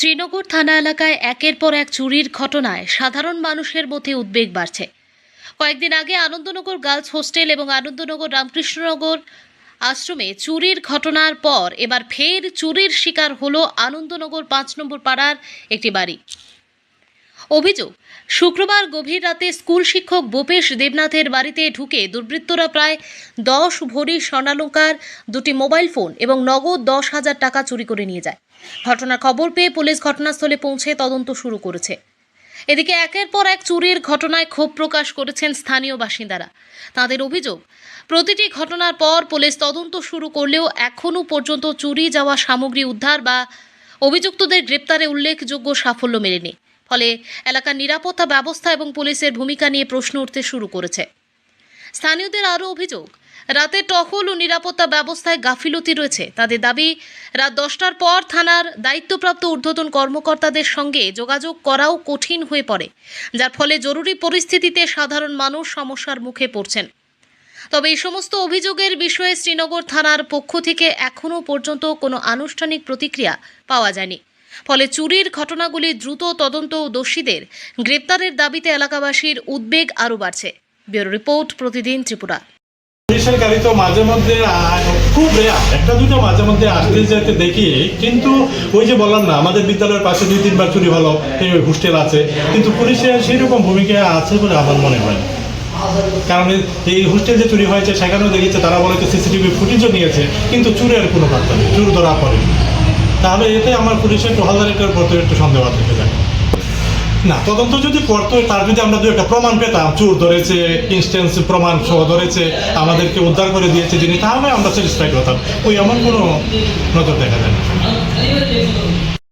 শ্রীনগর থানা এলাকায় একের পর এক চুরির ঘটনায় সাধারণ মানুষের মধ্যে উদ্বেগ বাড়ছে। কয়েকদিন আগে আনন্দনগর গার্লস হোস্টেল এবং আনন্দনগর রামকৃষ্ণনগর আশ্রমে চুরির ঘটনার পর এবার ফের চুরির শিকার হলো আনন্দনগর ৫ নম্বর পাড়ার একটি বাড়ি। অভিযোগ, শুক্রবার গভীর রাতে স্কুল শিক্ষক ভূপেশ দেবনাথের বাড়িতে ঢুকে দুর্বৃত্তরা প্রায় ১০ ভরি স্বর্ণালংকার, ২টি মোবাইল ফোন এবং নগদ ১০,০০০ টাকা চুরি করে নিয়ে যায়। ঘটনার খবর পেয়ে পুলিশ ঘটনাস্থলে পৌঁছে তদন্ত শুরু করেছে। এদিকে একের পর এক চুরির ঘটনায় ক্ষোভ প্রকাশ করেছেন স্থানীয় বাসিন্দারা। তাদের অভিযোগ, প্রতিটি ঘটনার পর পুলিশ তদন্ত শুরু করলেও এখনও পর্যন্ত চুরি যাওয়া সামগ্রী উদ্ধার বা অভিযুক্তদের গ্রেপ্তারে উল্লেখযোগ্য সাফল্য মেলেনি। ফলে এলাকার নিরাপত্তা ব্যবস্থা এবং পুলিশের ভূমিকা নিয়ে প্রশ্ন উঠতে শুরু করেছে। স্থানীয়দের আরও অভিযোগ, রাতে টহল ও নিরাপত্তা ব্যবস্থায় গাফিলতি রয়েছে। তাদের দাবি, রাত ১০টার পর থানার দায়িত্বপ্রাপ্ত ঊর্ধ্বতন কর্মকর্তাদের সঙ্গে যোগাযোগ করাও কঠিন হয়ে পড়ে, যার ফলে জরুরি পরিস্থিতিতে সাধারণ মানুষ সমস্যার মুখে পড়ছেন। তবে এই সমস্ত অভিযোগের বিষয়ে শ্রীনগর থানার পক্ষ থেকে এখনও পর্যন্ত কোনো আনুষ্ঠানিক প্রতিক্রিয়া পাওয়া যায়নি। ফলে চুরির ঘটনাগুলি দ্রুত তদন্ত ও দোষীদের গ্রেপ্তারের দাবিতে এলাকাবাসীর উদ্বেগ আরও বাড়ছে। ব্যুরো রিপোর্ট, প্রতিদিন ত্রিপুরা। পুলিশের গাড়ি তো মাঝে মধ্যে খুব রেয়ার, একটা দুটো মাঝে মধ্যে আসতে যেতে দেখি, কিন্তু ওই যে বললাম না, আমাদের বিদ্যালয়ের পাশে ২-৩ বার চুরি হলো, এই হোস্টেল আছে, কিন্তু পুলিশের সেই রকম ভূমিকা আছে বলে আমার মনে হয়। কারণ এই হোস্টেল যে চুরি হয়েছে সেখানেও দেখেছে, তারা বলে তো সিসিটিভি ফুটেজও নিয়েছে, কিন্তু চুরের কোনো বার্তা নেই, চুর ধরা পড়েনি। তাহলে এতে আমার পুলিশের টহলদারিটার প্রতি একটু সন্দেহ থেকে যায় না। তদন্ত যদি করতো, তার যদি আমরা দু একটা প্রমাণ পেতাম, চোর ধরেছে, ইনস্ট্যান্স প্রমাণ সহ ধরেছে, আমাদেরকে উদ্ধার করে দিয়েছে যিনি, তাহলে আমরা স্যাটিসফাইড হতাম। ওই এমন কোনো নজর দেখা যায় না।